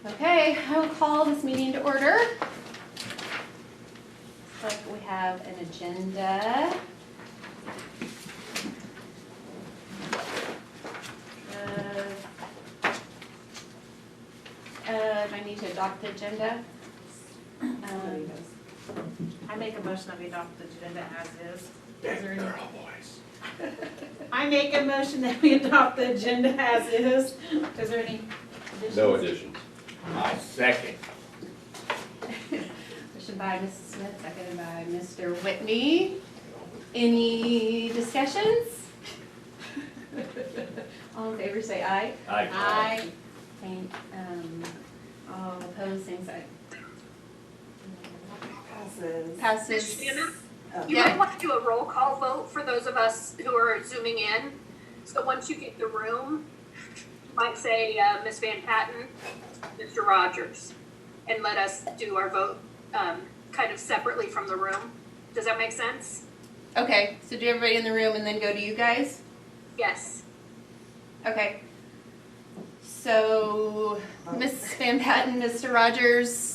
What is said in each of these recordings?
Okay, I will call this meeting to order. Looks like we have an agenda. Do I need to adopt the agenda? I make a motion that we adopt the agenda as is. Is there any? Girl voice. I make a motion that we adopt the agenda as is. Is there any additions? No additions. I second. Motion by Mrs. Smith, seconded by Mr. Whitney. Any discussions? All in favor say aye. Aye. And, all opposed, same side. Passes. Ms. Shannon, you Yeah. might want to do a roll call vote for those of us who are zooming in. So once you get the room, you might say Ms. Van Patten, Mr. Rogers, and let us do our vote kind of separately from the room. Does that make sense? Okay, so do everybody in the room and then go to you guys? Yes. Okay. So, Ms. Van Patten, Mr. Rogers,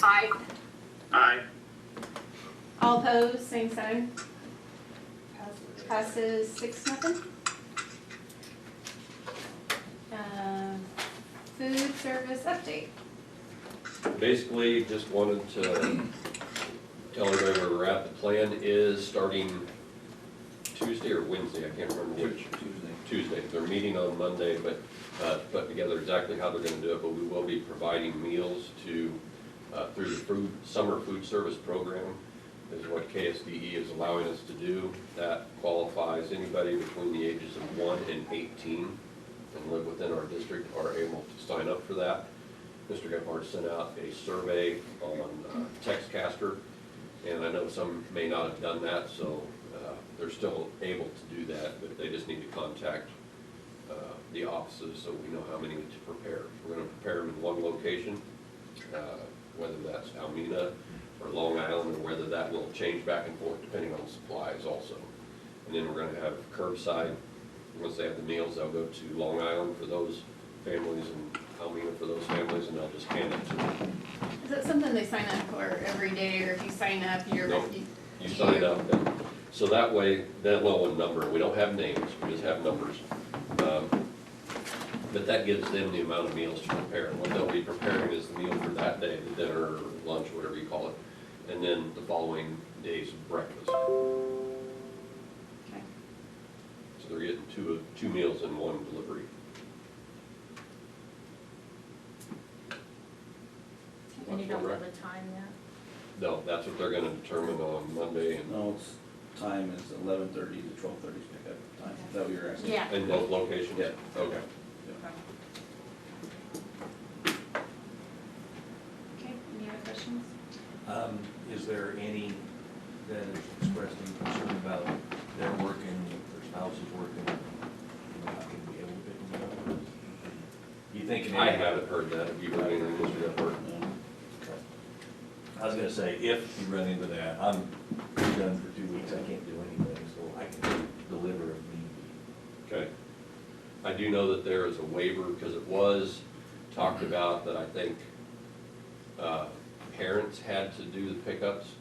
Aye. Aye. all opposed, same sign. Passes 6-0. Food service update. Basically, just wanted to tell everybody where we're at. The plan is starting Tuesday or Wednesday, I can't remember which. Tuesday. They're meeting on Monday, but put together exactly how they're gonna do it, but we will be providing meals to, through the summer food service program is what KSDE is allowing us to do. That qualifies anybody between the ages of 1 and 18 and live within our district are able to sign up for that. Mr. Gephardt sent out a survey on Textcaster, and I know some may not have done that, so they're still able to do that, but they just need to contact the offices so we know how many to prepare. We're gonna prepare them in one location, whether that's Almena or Long Island, or whether that will change back and forth depending on supplies also. And then we're gonna have curbside. Once they have the meals, they'll go to Long Island for those families and Almena for those families, and they'll just hand it to them. Is that something they sign up for every day, or if you sign up, you're... Nope. You sign up, and so that way, that little number, we don't have names, we just have numbers. But that gives them the amount of meals to prepare. What they'll be preparing is the meal for that day, the dinner, or lunch, whatever you call it, and then the following day's breakfast. Okay. So they're getting two meals in one delivery. And you don't know the time yet? No, that's what they're gonna determine on Monday, and No, it's, time is 11:30 to 12:30 pickup time. Is that what you're asking? Yeah. in both locations? Yeah. Okay. Okay, any other questions? Is there any that is expressed any concern about their working, their spouses working, not going to be able to pick them up? You thinking? I haven't heard that. Have you heard anything, Mr. Gephardt? No. I was gonna say, if you run into that, I'm done for 2 weeks, I can't do anything, so I can deliver if need be. Okay. I do know that there is a waiver, because it was talked about that I think parents had to do the pickups,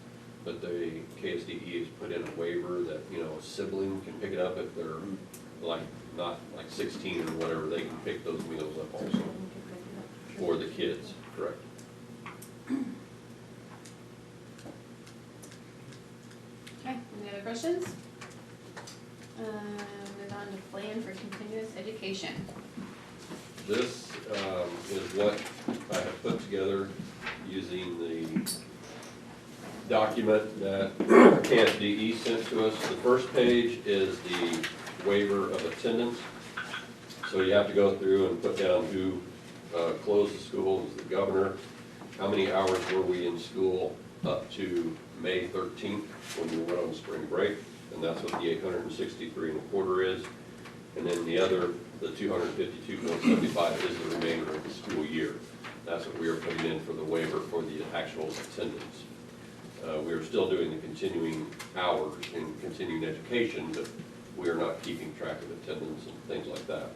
but the KSDE has put in a waiver that, you know, a sibling can pick it up if they're like, not like 16 or whatever, they can pick those meals up also for the kids, correct? Okay, any other questions? Move on to plan for continuous education. This is what I have put together using the document that KSDE sent to us. The first page is the waiver of attendance. So you have to go through and put down who closed the school, was the governor, how many hours were we in school up to May 13th when we went on spring break, and that's what the 863.25 is. And then the other, the 252.75 is the remainder of the school year. That's what we are putting in for the waiver for the actual attendance. We are still doing the continuing hours in continuing education, but we are not keeping track of attendance and things like that.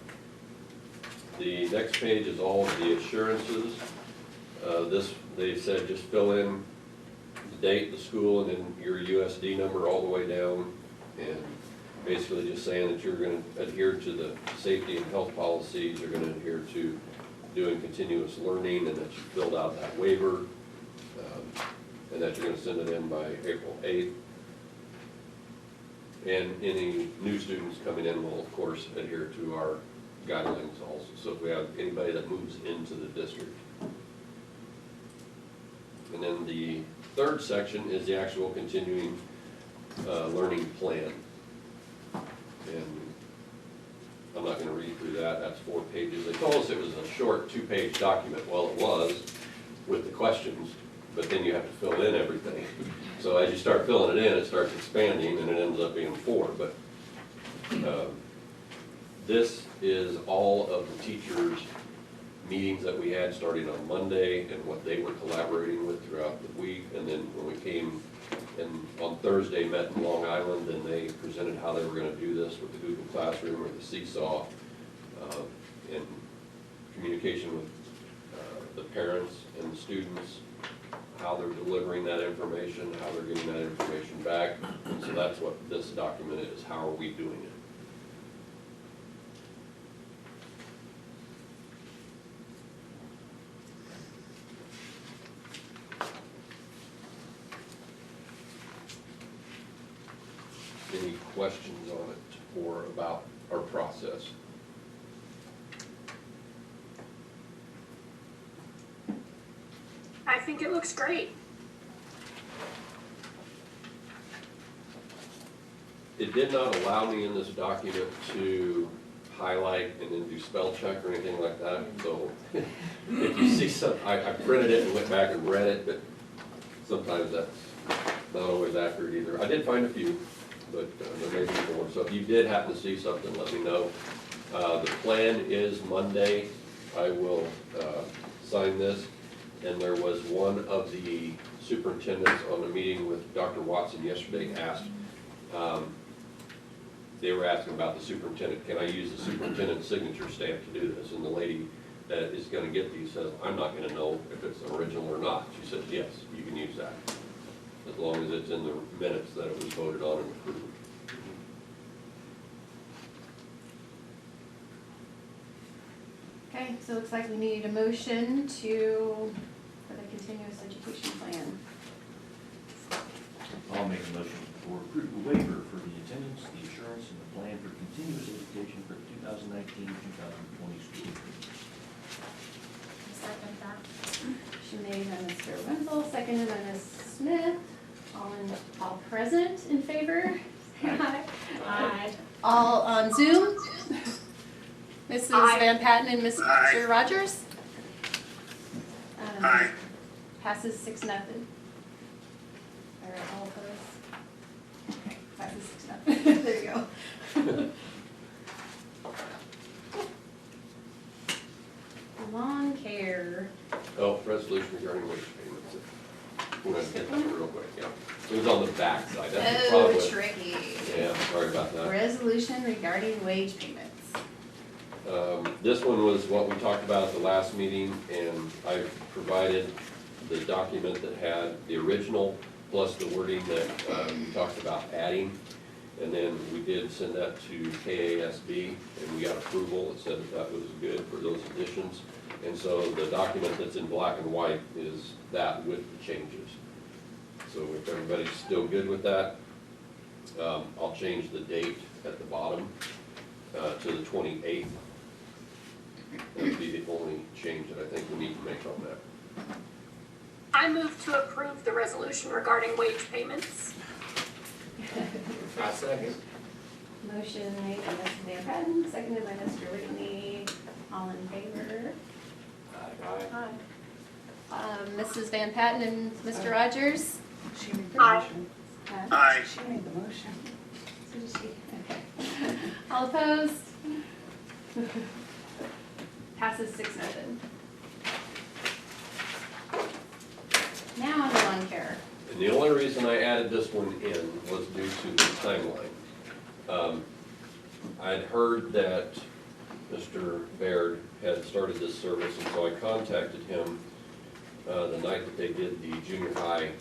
The next page is all of the assurances. They said just fill in the date, the school, and then your USD number all the way down. And basically just saying that you're gonna adhere to the safety and health policies, you're gonna adhere to doing continuous learning, and that you filled out that waiver, and that you're gonna send it in by April 8th. And any new students coming in will, of course, adhere to our guidelines also. So if we have anybody that moves into the district. And then the third section is the actual continuing learning plan. And I'm not gonna read through that, that's 4 pages. They told us it was a short 2-page document. Well, it was, with the questions, but then you have to fill in everything. So as you start filling it in, it starts expanding, and it ends up being 4. But this is all of the teachers' meetings that we had starting on Monday and what they were collaborating with throughout the week. And then when we came and on Thursday met in Long Island, and they presented how they were gonna do this with the Google Classroom or the Seesaw, and communication with the parents and the students, how they're delivering that information, how they're getting that information back. And so that's what this document is, how are we doing it? Any questions on it or about our process? I think it looks great. It did not allow me in this document to highlight and then do spell check or anything like that. So if you see some, I printed it and went back and read it, but sometimes that's not always accurate either. I did find a few, but there may be more. So if you did happen to see something, let me know. The plan is Monday. I will sign this. And there was one of the superintendents on a meeting with Dr. Watson yesterday asked, they were asking about the superintendent, can I use the superintendent's signature stamp to do this? And the lady that is gonna get these says, I'm not gonna know if it's original or not. She said, yes, you can use that, as long as it's in the minutes that it was voted on and approved. Okay, so it looks like we need a motion for the continuous education plan. I'll make a motion for approve the waiver for the attendance, the assurance, and the plan for continuous education for 2019-2020 school year. Second that. Motion made by Mr. Wenzel, seconded by Ms. Smith. All present in favor? Say aye. Aye. All on Zoom? Mrs. Aye. Van Patten and Mr. Rogers? Aye. Passes 6-0. All right, all opposed? Okay, passes 6-0. There you go. Lawn care. Oh, resolution regarding wage payments. We're gonna hit that real quick, yeah. It was on the back side, that's the problem Oh, with. tricky. Yeah, sorry about that. Resolution regarding wage payments. This one was what we talked about at the last meeting, and I provided the document that had the original plus the wording that we talked about adding. And then we did send that to KASB, and we got approval that said that was good for those additions. And so the document that's in black and white is that with the changes. So if everybody's still good with that, I'll change the date at the bottom to the 28th. That would be the only change that I think we need to make on that. I move to approve the resolution regarding wage payments. I second. Motion made by Mr. Van Patten, seconded by Mr. Whitney. All in favor? Aye. Aye. Mrs. Van Patten and Mr. Rogers? She made the Aye. motion. Huh? Aye. She made the motion. So did she? Okay. All opposed? Passes 6-0. Now on to lawn care. And the only reason I added this one in was due to the timeline. I'd heard that Mr. Baird had started this service, and so I contacted him the night that they did the junior high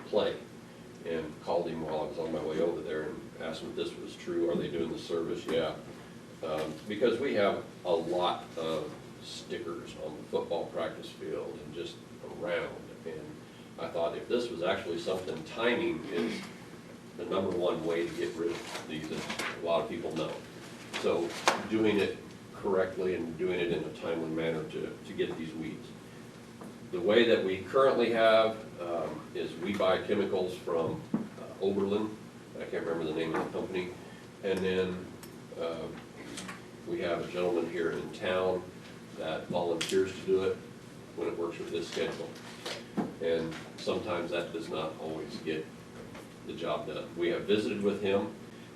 play, and called him while I was on my way over there and asked him if this was true. Are they doing the service? Yeah. Because we have a lot of stickers on the football practice field and just around. And I thought if this was actually something, timing is the number one way to get rid of these, as a lot of people know. So doing it correctly and doing it in a timely manner to get these weeds. The way that we currently have is we buy chemicals from Oberlin. I can't remember the name of the company. And then we have a gentleman here in town that volunteers to do it when it works with his schedule. And sometimes that does not always get the job done. We have visited with him,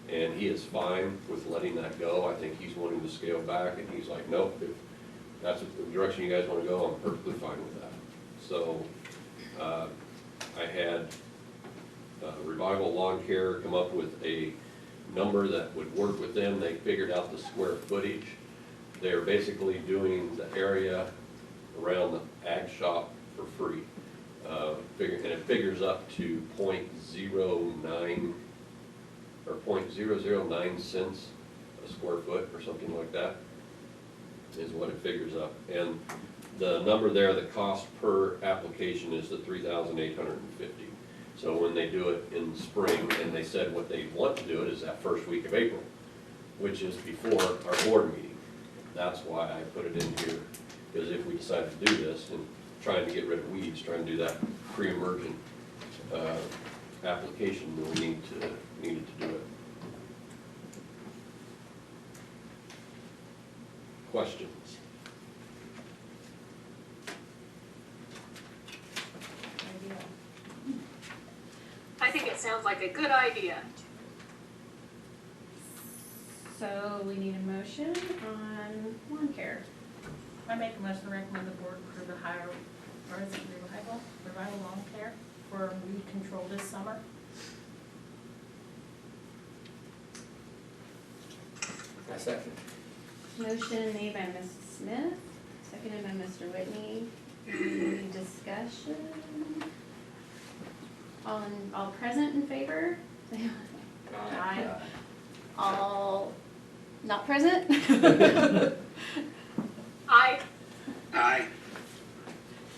and he is fine with letting that go. I think he's wanting to scale back, and he's like, nope, if that's the direction you guys want to go, I'm perfectly fine with that. So I had Revival Lawn Care come up with a number that would work with them. They figured out the square footage. They're basically doing the area around the ag shop for free. And it figures up to 0.09 or 0.009 cents a square foot or something like that is what it figures up. And the number there, the cost per application is the $3,850. So when they do it in spring, and they said what they want to do it is that first week of April, which is before our board meeting. That's why I put it in here, because if we decide to do this and trying to get rid of weeds, trying to do that pre-emergent application, then we needed to do it. Questions? I think it sounds like a good idea. So we need a motion on lawn care. I make a motion to recommend the board for the hire, or is it revival lawn care for weed control this summer. I second. Motion made by Mrs. Smith, seconded by Mr. Whitney. Any discussion? All present in favor? Aye. All not present? Aye. Aye.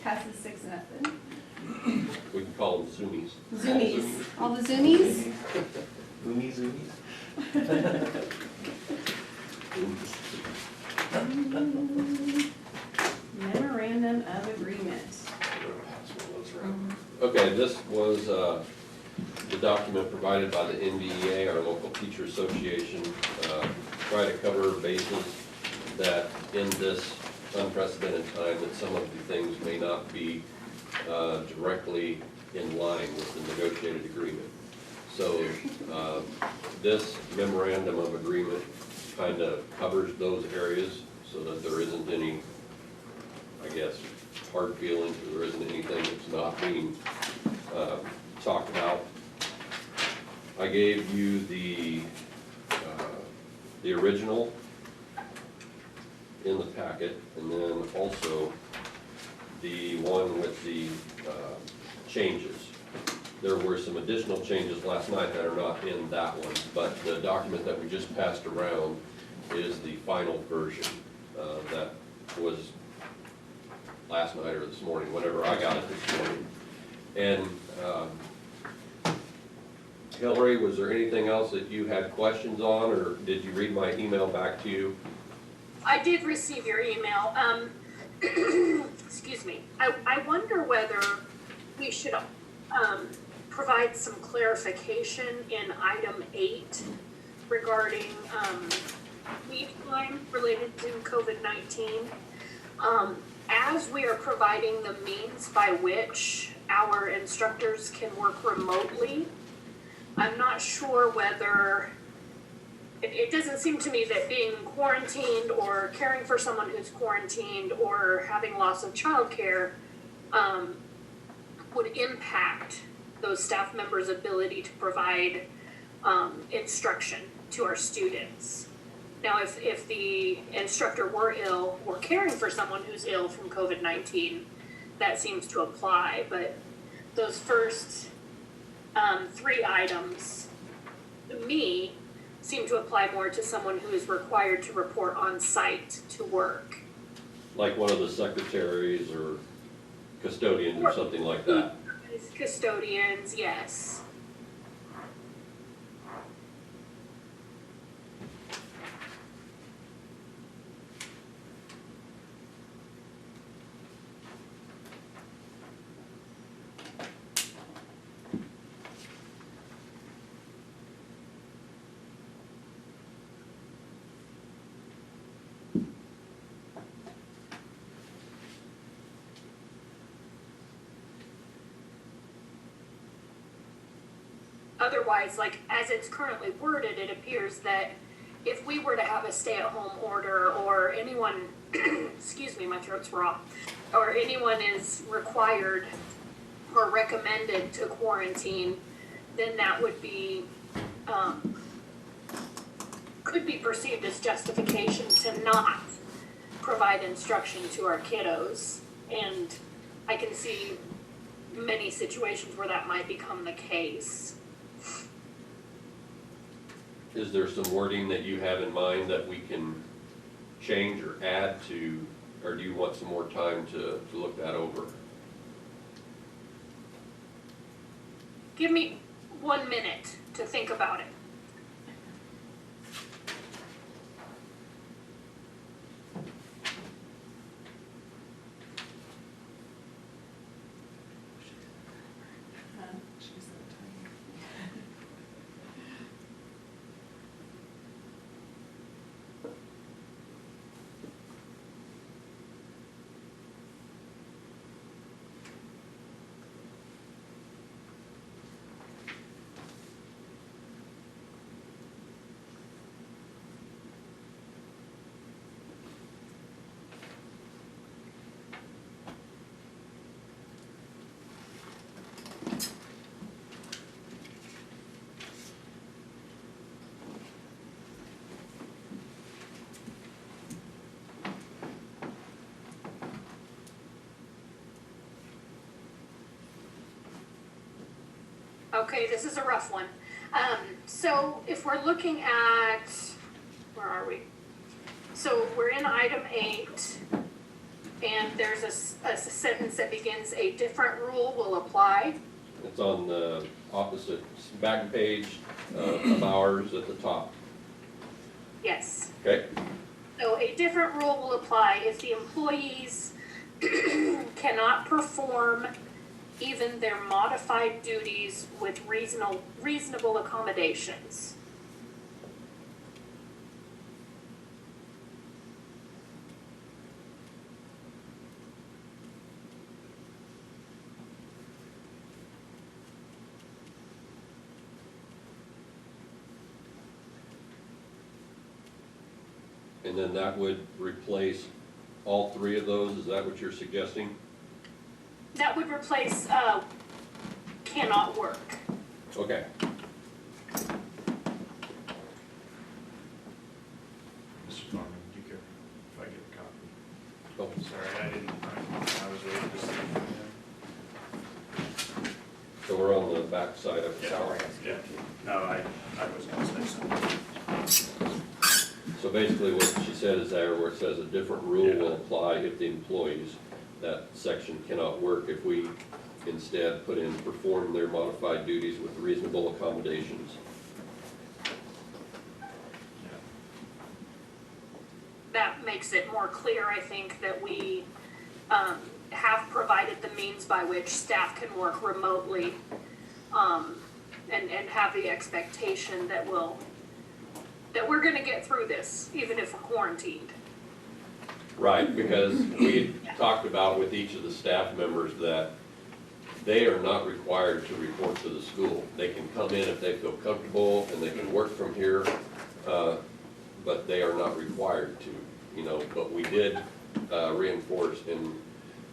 Passes 6-0. We can call them Zoomies. Zoomies. All the Zoomies? Zoomies. Memorandum of agreement. Okay, this was the document provided by the NDEA, our local teacher association, try to cover bases that in this unprecedented time that some of the things may not be directly in line with the negotiated agreement. So this memorandum of agreement kind of covers those areas so that there isn't any, I guess, hard feelings, or there isn't anything that's not being talked about. I gave you the original in the packet, and then also the one with the changes. There were some additional changes last night that are not in that one, but the document that we just passed around is the final version that was last night or this morning, whenever I got it this morning. And Hillary, was there anything else that you had questions on, or did you read my email back to you? I did receive your email. Excuse me. I wonder whether we should provide some clarification in item 8 regarding leave time related to COVID-19. As we are providing the means by which our instructors can work remotely, I'm not sure whether, it doesn't seem to me that being quarantined or caring for someone who's quarantined or having loss of childcare would impact those staff members' ability to provide instruction to our students. Now, if the instructor were ill or caring for someone who's ill from COVID-19, that seems to apply, but those first 3 items, to me, seem to apply more to someone who is required to report on site to work. Like one of the secretaries or custodians or something like that. Custodians, yes. Otherwise, like, as it's currently worded, it appears that if we were to have a stay-at-home order or anyone, excuse me, my throat's raw, or anyone is required or recommended to quarantine, then that would be, could be perceived as justification to not provide instruction to our kiddos. And I can see many situations where that might become the case. Is there some wording that you have in mind that we can change or add to, or do you want some more time to look that over? Give me 1 minute to think about it. Okay, this is a rough one. So if we're looking at, where are we? So we're in item 8, and there's a sentence that begins, "A different rule will apply." It's on the opposite back page of ours at the top. Yes. Okay? So a different rule will apply if the employees cannot perform even their modified duties with reasonable accommodations. And then that would replace all 3 of those, is that what you're suggesting? That would replace cannot work. Okay. Mr. Norman, do you care if I get a copy? Oh, Sorry, I didn't, I was waiting to see it from him. so we're on the back side of the tower. Yeah, no, I was gonna say something. So basically what she said is there where it says a different rule Yeah. will apply if the employees, that section cannot work if we instead put in perform their modified duties with reasonable accommodations. That makes it more clear, I think, that we have provided the means by which staff can work remotely, and have the expectation that we're gonna get through this, even if we're quarantined. Right, because we talked about with each of the staff members that they are not required to report to the school. They can come in if they feel comfortable and they can work from here, but they are not required to, but we did reinforce and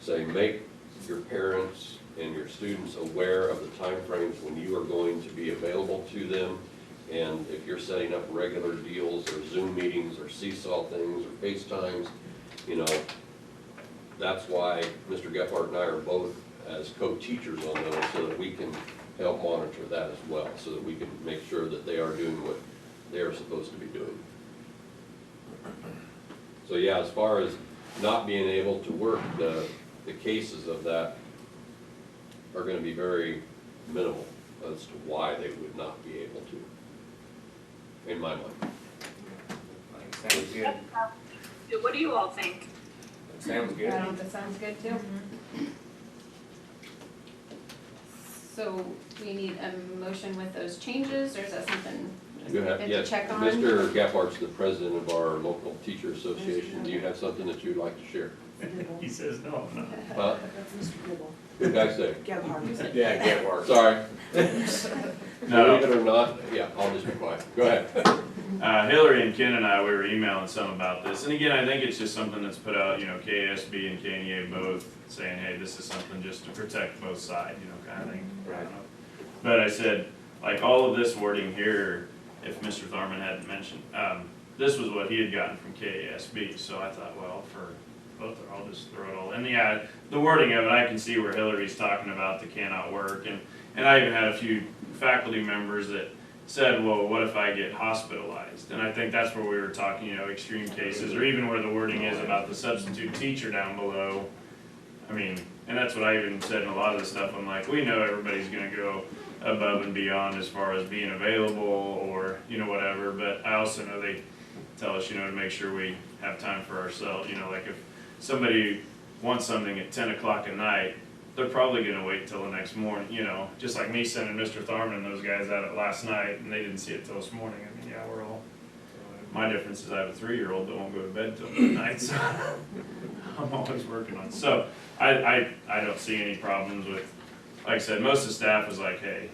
say, make your parents and your students aware of the timeframes when you are going to be available to them And if you're setting up regular deals or Zoom meetings or seesaw things or FaceTimes, you know, that's why Mr. Gephardt and I are both as co-teachers on those, so that we can help monitor that as well, so that we can make sure that they are doing what they are supposed to be doing. So yeah, as far as not being able to work, the cases of that are gonna be very minimal as to why they would not be able to, in my mind. Sounds good. What do you all think? Sounds good. I think that sounds good too. So we need a motion with those changes, or is that something You have, to yes, check on? Mr. Gephardt's the president of our local teacher association. Do you have something that you'd like to share? He says no, no. Huh? Who'd I say? Yeah, get work. Sorry. No. Believe it or not, yeah, I'll just be quiet. Go ahead. Hillary and Ken and I, we were emailing some about this, and again, I think it's just something that's put out, you know, KSB and KNEA both saying, hey, this is something just to protect both sides, you know, kind of thing. Right. But I said, like, all of this wording here, if Mr. Thurman hadn't mentioned, this was what he had gotten from KSB, so I thought, well, for both, I'll just throw it all in. Yeah, the wording of it, I can see where Hillary's talking about the cannot work, and I even had a few faculty members that said, well, what if I get hospitalized? And I think that's where we were talking, you know, extreme cases, or even where the wording is about the substitute teacher down below. I mean, and that's what I even said in a lot of the stuff. I'm like, we know everybody's gonna go above and beyond as far as being available or, you know, whatever, but I also know they tell us, you know, to make sure we have time for ourselves. You know, like if somebody wants something at 10 o'clock at night, they're probably gonna wait till the next morning, you know, just like me sending Mr. Tharman and those guys out last night and they didn't see it till this morning. I mean, yeah, we're all, my difference is I have a 3-year-old that won't go to bed till midnight, so I'm always working on it. So I don't see any problems with, like I said, most of the staff was like, hey,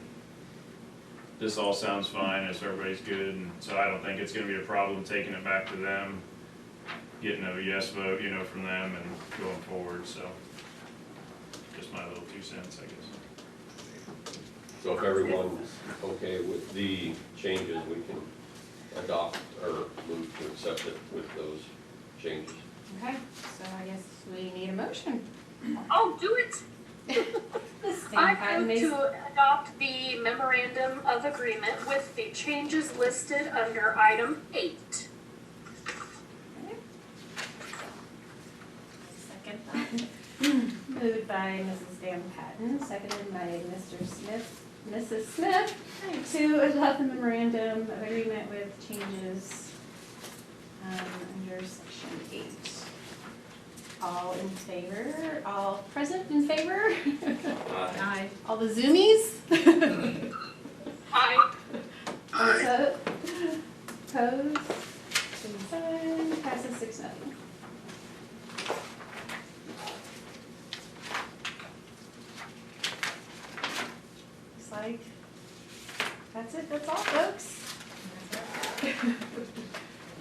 this all sounds fine, if everybody's good, and so I don't think it's gonna be a problem taking it back to them, getting a yes vote, you know, from them and going forward, so. Just my little 2 cents, I guess. So if everyone's okay with the changes, we can adopt or move to accept it with those changes. Okay, so I guess we need a motion. Oh, do it. This thing I had move me- to adopt the memorandum of agreement with the changes listed under item 8. Second. Moved by Mrs. Dan Patton, seconded by Mrs. Smith, to adopt the memorandum of agreement with changes under section 8. All in favor? All present in favor? Aye. All the Zoomies? Aye. Opposed? Same sign, passes 6-0. Looks like that's it, that's all, folks.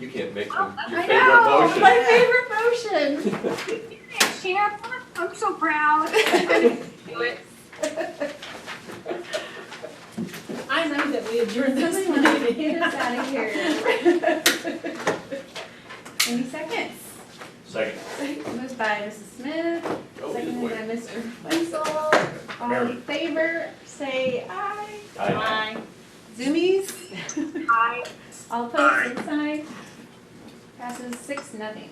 You can't make your I favorite know, motion. my favorite motion. Champ, I'm so proud. Do it. I know that we adjourned this Somebody wanna meeting. get us out of here. Any seconds? Second. Moved by Mrs. Smith, Oh, just seconded wait. by Mr. Wenzel. All in favor, say aye. Aye. Zoomies? Aye. All opposed, same sign. Passes 6-0.